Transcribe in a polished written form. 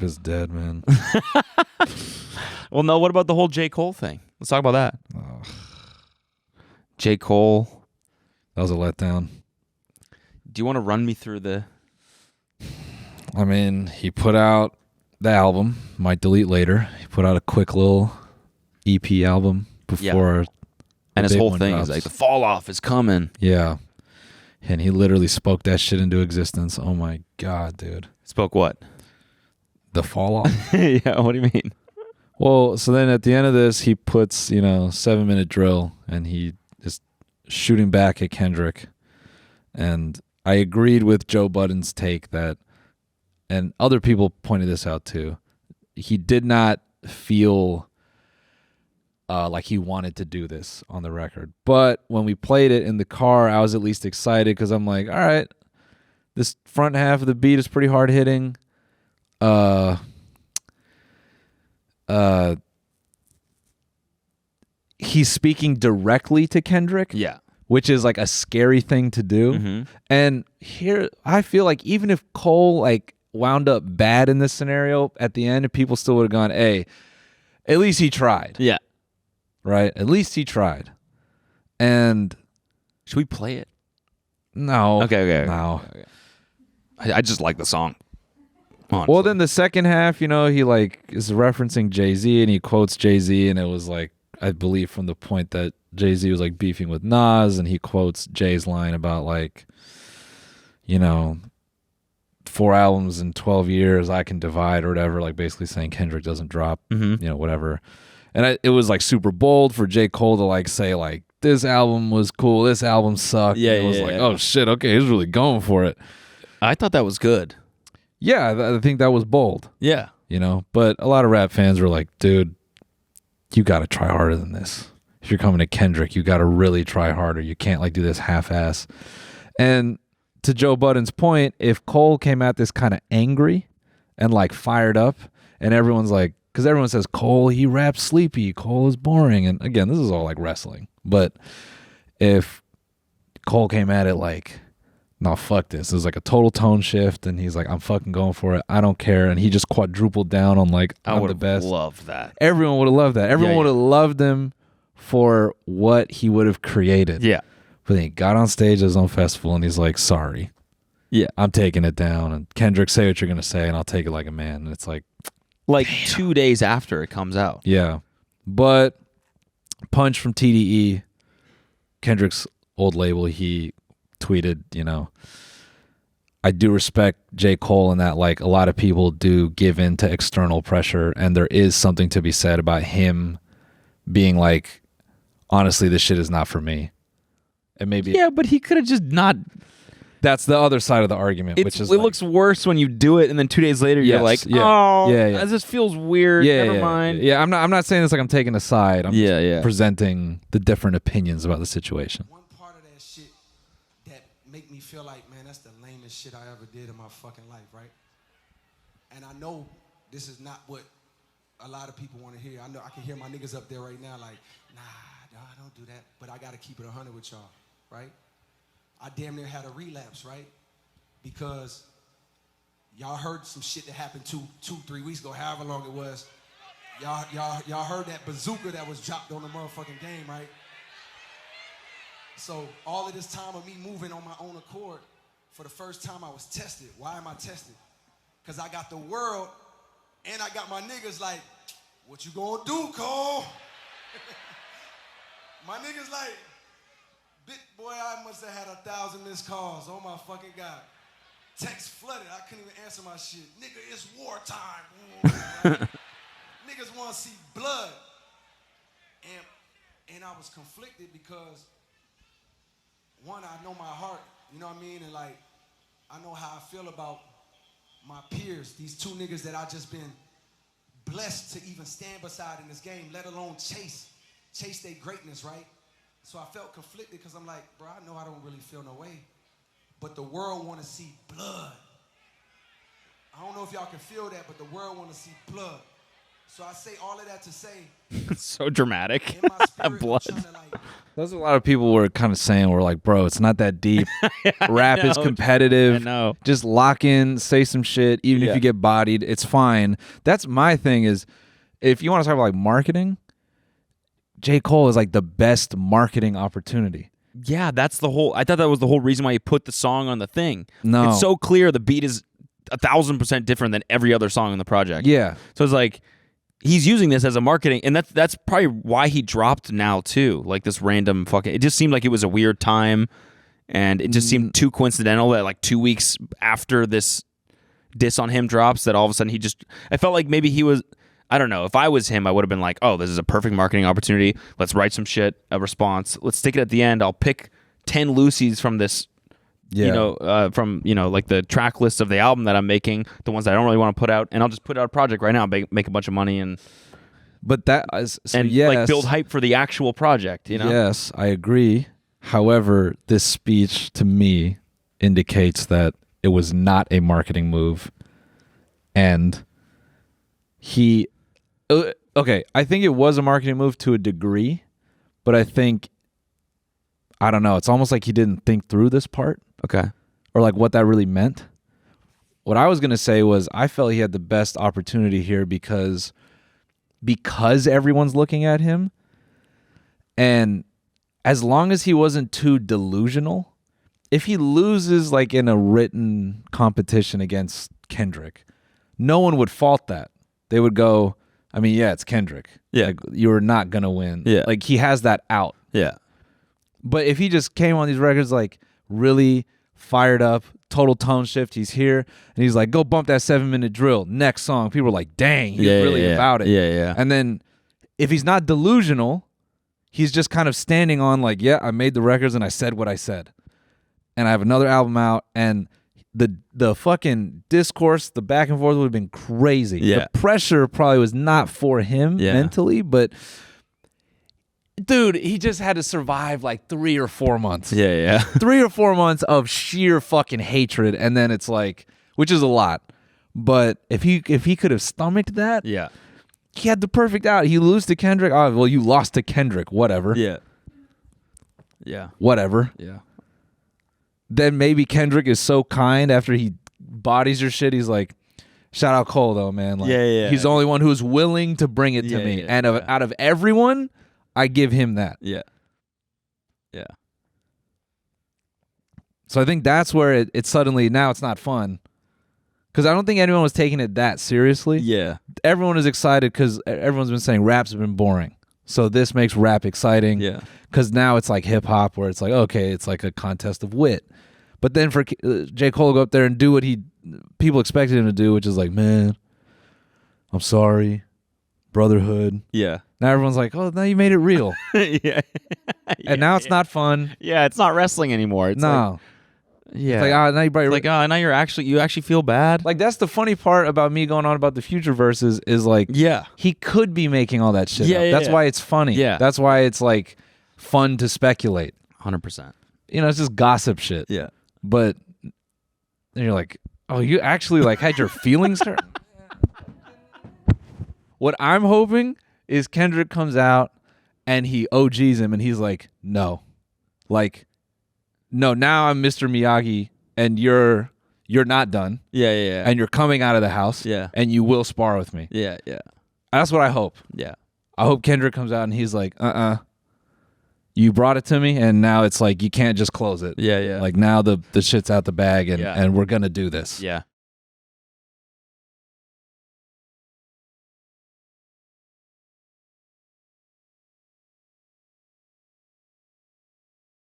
is dead, man. Well, no, what about the whole J. Cole thing? Let's talk about that. J. Cole. That was a letdown. Do you want to run me through the... I mean, he put out the album, might delete later. He put out a quick little EP album before... And his whole thing is like, the fall off is coming. Yeah. And he literally spoke that shit into existence. Oh my God, dude. Spoke what? The fall off? Yeah, what do you mean? Well, so then at the end of this, he puts, 7-minute drill, and he is shooting back at Kendrick. And I agreed with Joe Budden's take that, and other people pointed this out too, he did not feel like he wanted to do this on the record. But when we played it in the car, I was at least excited because I'm like, all right, this front half of the beat is pretty hard hitting. He's speaking directly to Kendrick. Yeah. Which is like a scary thing to do. Mm-hmm. And here, I feel like even if Cole like wound up bad in this scenario at the end, people still would have gone, hey, at least he tried. Yeah. Right? At least he tried. And should we play it? No. Okay. No. Okay. I just like the song. Honestly. Well, then the second half, he like is referencing Jay-Z and he quotes Jay-Z, and it was like, I believe from the point that Jay-Z was like beefing with Nas, and he quotes Jay's line about like, 4 albums in 12 years I can divide or whatever, like basically saying Kendrick doesn't drop, whatever. And it was like super bold for J. Cole to like say like, this album was cool, this album sucked. Yeah, and it was like, oh shit, okay, he's really going for it. I thought that was good. Yeah, I think that was bold. Yeah. But a lot of rap fans were like, dude, you got to try harder than this. If you're coming to Kendrick, you got to really try harder. You can't like do this half-ass. And to Joe Budden's point, if Cole came at this kind of angry and like fired up, and everyone's like, because everyone says Cole, he raps sleepy, Cole is boring. And again, this is all like wrestling. But if Cole came at it like, no, fuck this. It was like a total tone shift, and he's like, I'm fucking going for it. I don't care. And he just quadrupled down on like, I'm the best. I would have loved that. Everyone would have loved that. Everyone would have loved him for what he would have created. Yeah. But then he got on stage at his own festival, and he's like, sorry. Yeah. I'm taking it down. And Kendrick, say what you're going to say, and I'll take it like a man. And it's like... Like damn. 2 days after it comes out. Yeah. But Punch from TDE, Kendrick's old label, he tweeted, I do respect J. Cole in that like a lot of people do give in to external pressure, and there is something to be said about him being like, honestly, this shit is not for me. And maybe but he could have just not. That's the other side of the argument, which is it looks worse when you do it, and then 2 days later you're like, this feels weird. Never mind. Yeah, I'm not saying this like I'm taking a side. I'm just presenting the different opinions about the situation. One part of that shit that make me feel like, man, that's the lamest shit I ever did in my fucking life, right? And I know this is not what a lot of people want to hear. I know I can hear my niggas up there right now like, nah, don't do that. But I got to keep it 100 with y'all, right? I damn near had a relapse, right? Because y'all heard some shit that happened 3 weeks ago, however long it was. Y'all heard that bazooka that was dropped on the motherfucking game, right? So all of this time of me moving on my own accord, for the first time I was tested. Why am I tested? Because I got the world and I got my niggas like, what you gonna do, Cole? My niggas like, boy, I must have had 1,000 missed calls. Oh my fucking God. Text flooded. I couldn't even answer my shit. Nigga, it's wartime. Niggas want to see blood. And I was conflicted because, one, I know my heart, you know what I mean? And like, I know how I feel about my peers, these two niggas that I just been blessed to even stand beside in this game, let alone chase their greatness, right? So I felt conflicted because I'm like, bro, I know I don't really feel no way, but the world want to see blood. I don't know if y'all can feel that, but the world want to see blood. So I say all of that to say. So dramatic. Blood. Those are a lot of people were kind of saying, we're like, bro, it's not that deep. Rap is competitive. I know. Just lock in, say some shit. Even if you get bodied, it's fine. That's my thing is, if you want to talk about like marketing, J. Cole is like the best marketing opportunity. Yeah, that's the whole. I thought that was the whole reason why he put the song on the thing. No. It's so clear the beat is 1,000% different than every other song in the project. Yeah. So it's like, he's using this as a marketing, and that's probably why he dropped now too. Like this random fucking. It just seemed like it was a weird time, and it just seemed too coincidental that like 2 weeks after this diss on him drops, that all of a sudden he just. I felt like maybe he was. I don't know. If I was him, I would have been like, "Oh, this is a perfect marketing opportunity. Let's write some shit, a response. Let's stick it at the end. I'll pick 10 Lucy's from this." Yeah. From like the track list of the album that I'm making, the ones that I don't really want to put out, and I'll just put out a project right now, make a bunch of money, but that is, so and yes, like build hype for the actual project. Yes, I agree. However, this speech to me indicates that it was not a marketing move, and he, okay, I think it was a marketing move to a degree, but I think, I don't know, it's almost like he didn't think through this part. Okay. Or like what that really meant. What I was going to say was I felt he had the best opportunity here because everyone's looking at him, and as long as he wasn't too delusional, if he loses like in a written competition against Kendrick, no one would fault that. They would go, I mean, yeah, it's Kendrick. Yeah. Like, you're not going to win. Yeah. Like he has that out. Yeah. But if he just came on these records like really fired up, total tone shift, he's here, and he's like, go bump that 7-minute drill. Next song, people are like, dang, he's really about it. Yeah, yeah. And then if he's not delusional, he's just kind of standing on like, yeah, I made the records and I said what I said. And I have another album out, and the fucking discourse, the back and forth would have been crazy. Yeah. The pressure probably was not for him mentally, but dude, he just had to survive like 3 or 4 months. Yeah, yeah. 3 or 4 months of sheer fucking hatred, and then it's like, which is a lot. But if he could have stomached that, yeah, he had the perfect out. He lose to Kendrick. Oh, well, you lost to Kendrick. Whatever. Yeah. Yeah. Whatever. Yeah. Then maybe Kendrick is so kind after he bodies your shit. He's like, shout out Cole though, man. Like, he's the only one who's willing to bring it to me. Yeah, and out of everyone, I give him that. Yeah. Yeah. So I think that's where it suddenly, now it's not fun. Because I don't think anyone was taking it that seriously. Yeah. Everyone is excited because everyone's been saying raps have been boring. So this makes rap exciting. Yeah. Because now it's like hip hop where it's like, okay, it's like a contest of wit. But then for J. Cole to go up there and do what people expected him to do, which is like, man, I'm sorry, brotherhood. Yeah. Now everyone's like, oh, now you made it real. Yeah. And now it's not fun. Yeah, it's not wrestling anymore. It's no. Yeah. It's like, now you brought like, now you actually feel bad. Like, that's the funny part about me going on about the future verses is like, yeah, he could be making all that shit up. That's why it's funny. Yeah. That's why it's like fun to speculate. 100%. You know, it's just gossip shit. Yeah. But then you're like, oh, you actually like had your feelings hurt? What I'm hoping is Kendrick comes out and he OGs him and he's like, no. Like, no, now I'm Mr. Miyagi and you're not done. Yeah, yeah, yeah. And you're coming out of the house. Yeah. And you will spar with me. Yeah, yeah. That's what I hope. Yeah. I hope Kendrick comes out and he's like, you brought it to me and now it's like you can't just close it. Yeah, yeah. Like now the shit's out the bag and we're gonna do this. Yeah.